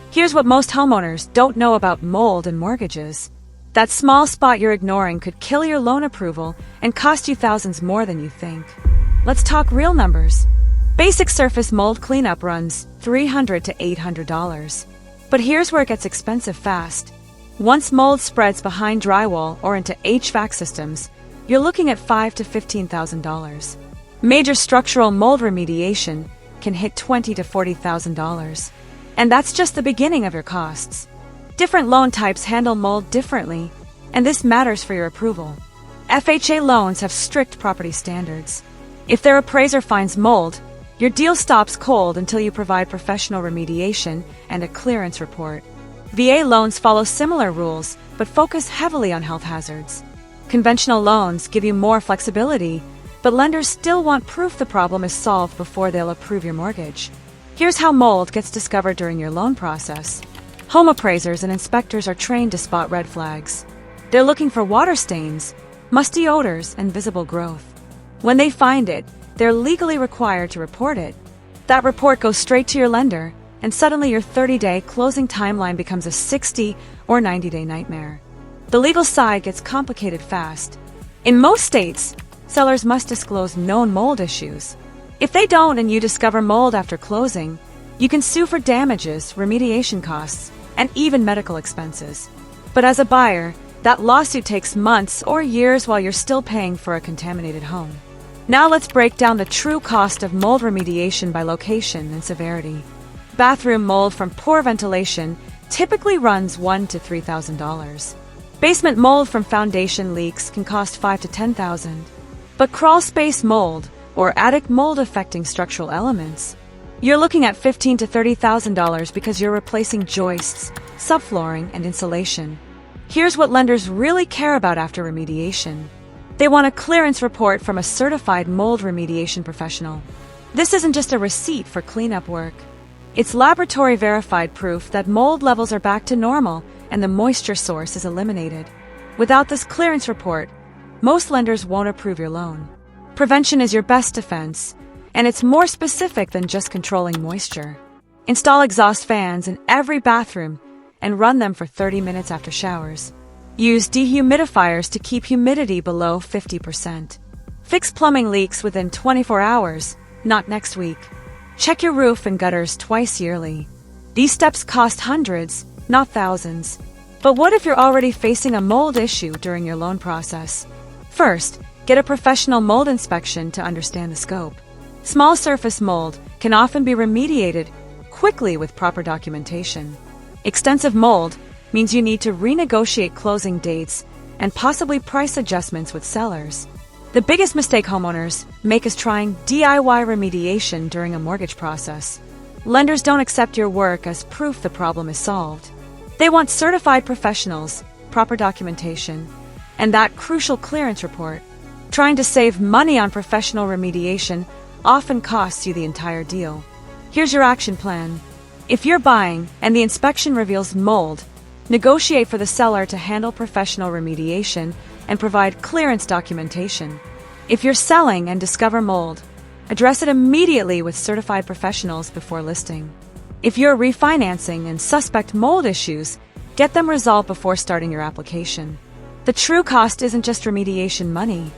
Here's what most homeowners don't know about mold and mortgages. That small spot you're ignoring could kill your loan approval and cost you thousands more than you think. Let's talk real numbers. Basic surface mold cleanup runs $300 to $800. But here's where it gets expensive fast. Once mold spreads behind drywall or into HVAC systems, you're looking at $5,000 to $15,000. Major structural mold remediation can hit $20,000 to $40,000. And that's just the beginning of your costs. Different loan types handle mold differently, and this matters for your approval. FHA loans have strict property standards. If their appraiser finds mold, your deal stops cold until you provide professional remediation and a clearance report. VA loans follow similar rules, but focus heavily on health hazards. Conventional loans give you more flexibility, but lenders still want proof the problem is solved before they'll approve your mortgage. Here's how mold gets discovered during your loan process. Home appraisers and inspectors are trained to spot red flags. They're looking for water stains, musty odors, and visible growth. When they find it, they're legally required to report it. That report goes straight to your lender, and suddenly your 30-day closing timeline becomes a 60 or 90-day nightmare. The legal side gets complicated fast. In most states, sellers must disclose known mold issues. If they don't and you discover mold after closing, you can sue for damages, remediation costs, and even medical expenses. But as a buyer, that lawsuit takes months or years while you're still paying for a contaminated home. Now let's break down the true cost of mold remediation by location and severity. Bathroom mold from poor ventilation typically runs $1,000 to $3,000. Basement mold from foundation leaks can cost $5,000 to $10,000. But crawl space mold, or attic mold affecting structural elements, you're looking at $15,000 to $30,000 because you're replacing joists, subflooring, and insulation. Here's what lenders really care about after remediation. They want a clearance report from a certified mold remediation professional. This isn't just a receipt for cleanup work. It's laboratory-verified proof that mold levels are back to normal and the moisture source is eliminated. Without this clearance report, most lenders won't approve your loan. Prevention is your best defense, and it's more specific than just controlling moisture. Install exhaust fans in every bathroom and run them for 30 minutes after showers. Use dehumidifiers to keep humidity below 50%. Fix plumbing leaks within 24 hours, not next week. Check your roof and gutters twice yearly. These steps cost hundreds, not thousands. But what if you're already facing a mold issue during your loan process? First, get a professional mold inspection to understand the scope. Small surface mold can often be remediated quickly with proper documentation. Extensive mold means you need to renegotiate closing dates and possibly price adjustments with sellers. The biggest mistake homeowners make is trying DIY remediation during a mortgage process. Lenders don't accept your work as proof the problem is solved. They want certified professionals, proper documentation, and that crucial clearance report. Trying to save money on professional remediation often costs you the entire deal. Here's your action plan. If you're buying and the inspection reveals mold, negotiate for the seller to handle professional remediation and provide clearance documentation. If you're selling and discover mold, address it immediately with certified professionals before listing. If you're refinancing and suspect mold issues, get them resolved before starting your application. The true cost isn't just remediation money.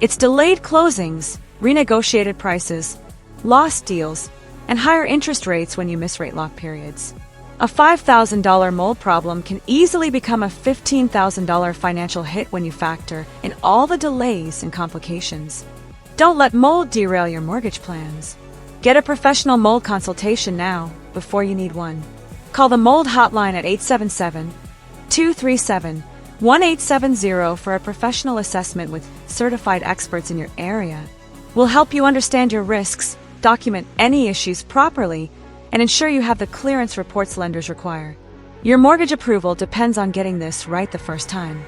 It's delayed closings, renegotiated prices, lost deals, and higher interest rates when you miss rate lock periods. A $5,000 mold problem can easily become a $15,000 financial hit when you factor in all the delays and complications. Don't let mold derail your mortgage plans. Get a professional mold consultation now, before you need one. Call the Mold Hotline at 877-237-1870 for a professional assessment with certified experts in your area. We'll help you understand your risks, document any issues properly, and ensure you have the clearance reports lenders require. Your mortgage approval depends on getting this right the first time.